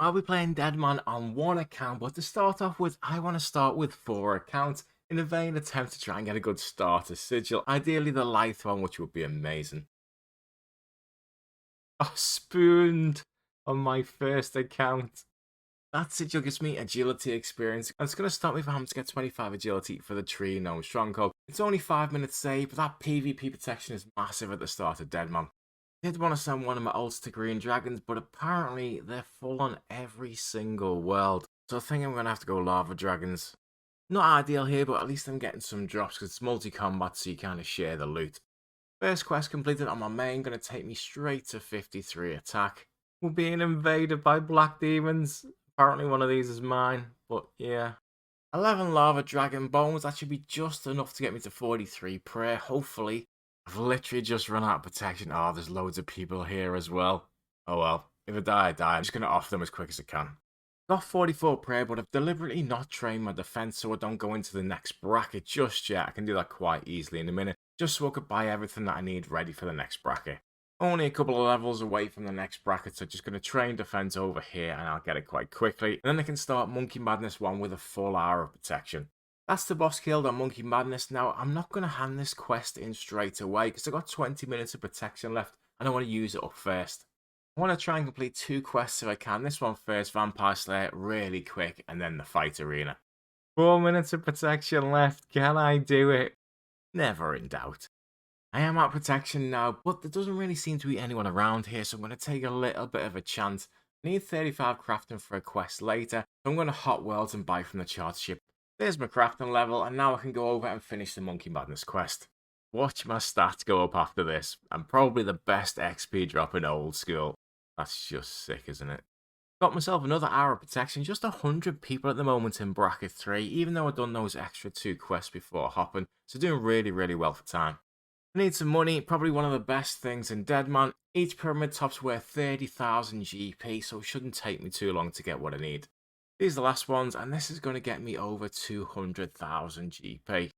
I'll be playing Deadman on one account, but to start off with, I want to start with 4 accounts in a vain attempt to try and get a good starter sigil, ideally the light one, which would be amazing. Oh, spooned on my first account. That sigil gives me agility experience, and it's going to stop me from having to get 25 agility for the tree gnome stronghold. It's only 5 minutes save, but that PvP protection is massive at the start of Deadman. I did want to send one of my ults to green dragons, but apparently they're full on every single world. So I think I'm going to have to go lava dragons. Not ideal here, but at least I'm getting some drops because it's multi-combat, so you kind of share the loot. First quest completed on my main, going to take me straight to 53 attack. We're being invaded by black demons. Apparently one of these is mine, but yeah. 11 lava dragon bones, that should be just enough to get me to 43 prayer, hopefully. I've literally just run out of protection. Oh, there's loads of people here as well. Oh well, if I die, I die. I'm just going to off them as quick as I can. Got 44 prayer, but I've deliberately not trained my defense so I don't go into the next bracket just yet. I can do that quite easily in a minute, just so I could buy everything that I need ready for the next bracket. Only a couple of levels away from the next bracket, so just going to train defense over here and I'll get it quite quickly. And then I can start Monkey Madness 1 with a full hour of protection. That's the boss killed on Monkey Madness. Now, I'm not going to hand this quest in straight away because I've got 20 minutes of protection left and I want to use it up first. I want to try and complete 2 quests if I can. This one first, Vampire Slayer, really quick, and then the fight arena. 4 minutes of protection left. Can I do it? Never in doubt. I am out of protection now, but there doesn't really seem to be anyone around here, so I'm going to take a little bit of a chance. I need 35 crafting for a quest later, so I'm going to hot worlds and buy from the charter ship. There's my crafting level, and now I can go over and finish the Monkey Madness quest. Watch my stats go up after this. I'm probably the best XP drop in old school. That's just sick, isn't it? Got myself another hour of protection, just 100 people at the moment in bracket 3, even though I've done those extra 2 quests before hopping, so doing really well for time. I need some money, probably one of the best things in Deadman. Each pyramid top's worth 30,000 GP, so it shouldn't take me too long to get what I need. These are the last ones, and this is going to get me over 200,000 GP. Of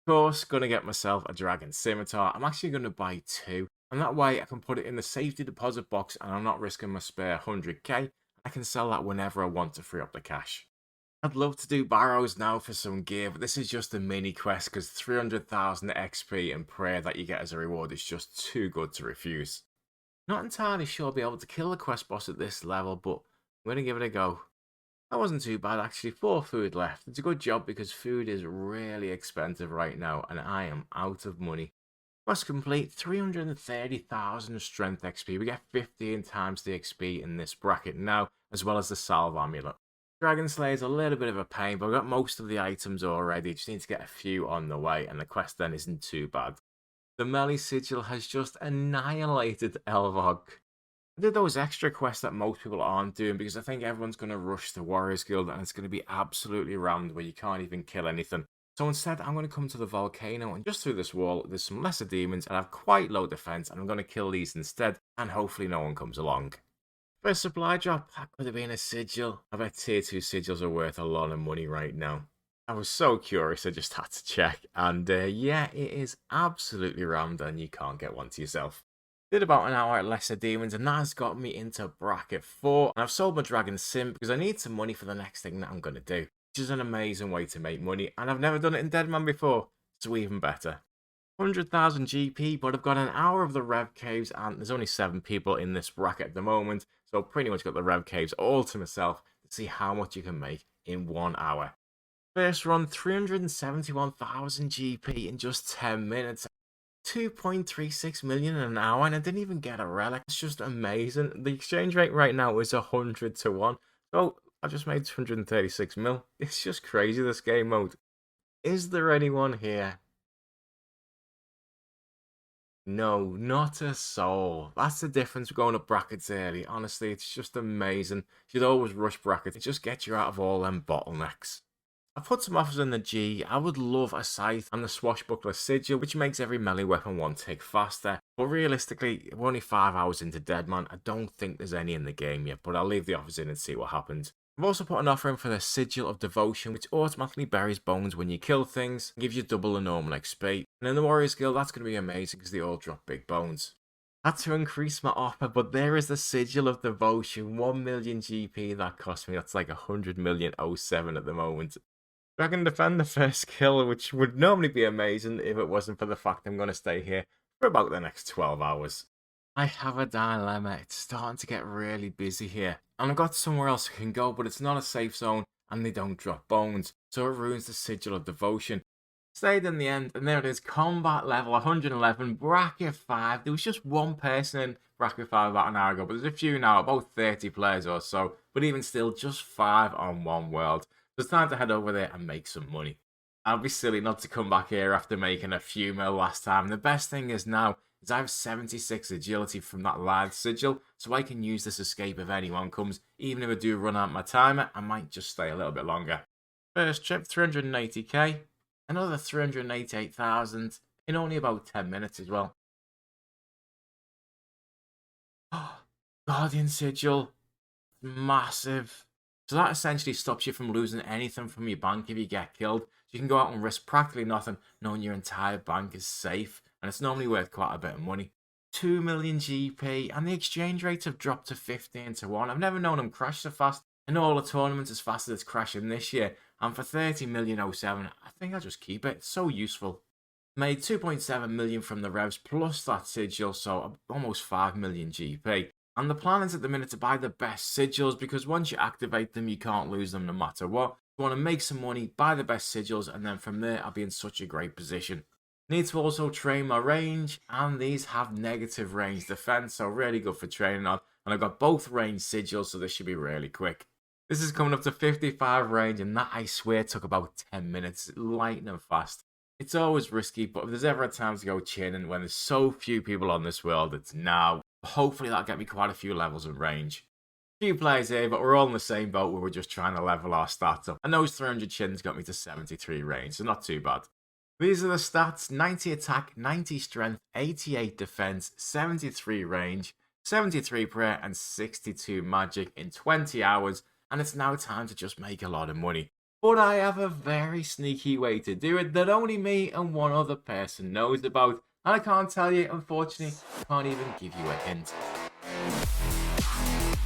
course, going to get myself a dragon scimitar. I'm actually going to buy 2, and that way I can put it in the safety deposit box and I'm not risking my spare 100k. I can sell that whenever I want to free up the cash. I'd love to do barrows now for some gear, but this is just a mini quest because 300,000 XP and prayer that you get as a reward is just too good to refuse. Not entirely sure I'll be able to kill the quest boss at this level, but I'm going to give it a go. That wasn't too bad actually, 4 food left. It's a good job because food is really expensive right now and I am out of money. Quest complete, 330,000 strength XP. We get 15 times the XP in this bracket now, as well as the salve amulet. Dragon Slayer's a little bit of a pain, but I've got most of the items already. Just need to get a few on the way, and the quest then isn't too bad. The melee sigil has just annihilated Elvog. I did those extra quests that most people aren't doing because I think everyone's going to rush the Warriors Guild and it's going to be absolutely rammed where you can't even kill anything. So instead, I'm going to come to the volcano and just through this wall, there's some lesser demons and I have quite low defense and I'm going to kill these instead and hopefully no one comes along. First supply drop, that could have been a sigil. I bet tier 2 sigils are worth a lot of money right now. I was so curious, I just had to check. And yeah, it is absolutely rammed and you can't get one to yourself. Did about an hour at lesser demons and that has got me into bracket 4. And I've sold my dragon sim because I need some money for the next thing that I'm going to do. Which is an amazing way to make money. And I've never done it in Deadman before, so even better. 100,000 GP, but I've got an hour of the Rev Caves, and there's only 7 people in this bracket at the moment, so I've pretty much got the Rev Caves all to myself to see how much you can make in 1 hour. First run, 371,000 GP in just 10 minutes. 2.36 million in an hour, and I didn't even get a relic. It's just amazing. The exchange rate right now is 100 to 1, so I just made 236 mil. It's just crazy, this game mode. Is there anyone here? No, not a soul. That's the difference with going up brackets early. Honestly, it's just amazing. You'd always rush brackets. It just gets you out of all them bottlenecks. I've put some offers in the G. I would love a scythe and the swashbuckler sigil, which makes every melee weapon one tick faster. But realistically, we're only 5 hours into Deadman. I don't think there's any in the game yet, but I'll leave the offers in and see what happens. I've also put an offer in for the Sigil of Devotion, which automatically buries bones when you kill things, and gives you double the normal XP. And in the Warriors Guild, that's going to be amazing because they all drop big bones. Had to increase my offer, but there is the Sigil of Devotion, 1 million GP that cost me. That's like 100 million oh 07 at the moment. I can defend the first kill, which would normally be amazing if it wasn't for the fact I'm going to stay here for about the next 12 hours. I have a dilemma. It's starting to get really busy here. And I've got somewhere else I can go, but it's not a safe zone and they don't drop bones. So it ruins the Sigil of Devotion. Stayed in the end, and there it is, combat level 111, bracket 5. There was just one person in bracket 5 about an hour ago, but there's a few now, about 30 players or so. But even still, just 5 on one world. So it's time to head over there and make some money. I'll be silly not to come back here after making a few mil last time. The best thing is now is I have 76 agility from that live sigil, so I can use this escape if anyone comes. Even if I do run out my timer, I might just stay a little bit longer. First trip, 380k. Another 388,000 in only about 10 minutes as well. Guardian Sigil. Massive. So that essentially stops you from losing anything from your bank if you get killed. So you can go out and risk practically nothing, knowing your entire bank is safe. And it's normally worth quite a bit of money. 2 million GP, and the exchange rates have dropped to 15 to 1. I've never known them crash so fast. I know all the tournaments as fast as it's crashing this year. And for 30 million 07, I think I'll just keep it. It's so useful. Made 2.7 million from the revs plus that sigil, so almost 5 million GP. And the plan is at the minute to buy the best sigils, because once you activate them, you can't lose them no matter what. You want to make some money, buy the best sigils, and then from there, I'll be in such a great position. Need to also train my range, and these have negative range defense, so really good for training on. And I've got both range sigils, so this should be really quick. This is coming up to 55 range, and that, I swear, took about 10 minutes. Lightning fast. It's always risky, but if there's ever a time to go chinning when there's so few people on this world, it's now. Hopefully that'll get me quite a few levels of range. Few players here, but we're all in the same boat where we're just trying to level our stats up. And those 300 chins got me to 73 range, so not too bad. These are the stats: 90 attack, 90 strength, 88 defense, 73 range, 73 prayer, and 62 magic in 20 hours. And it's now time to just make a lot of money. But I have a very sneaky way to do it that only me and one other person knows about. And I can't tell you, unfortunately, I can't even give you a hint.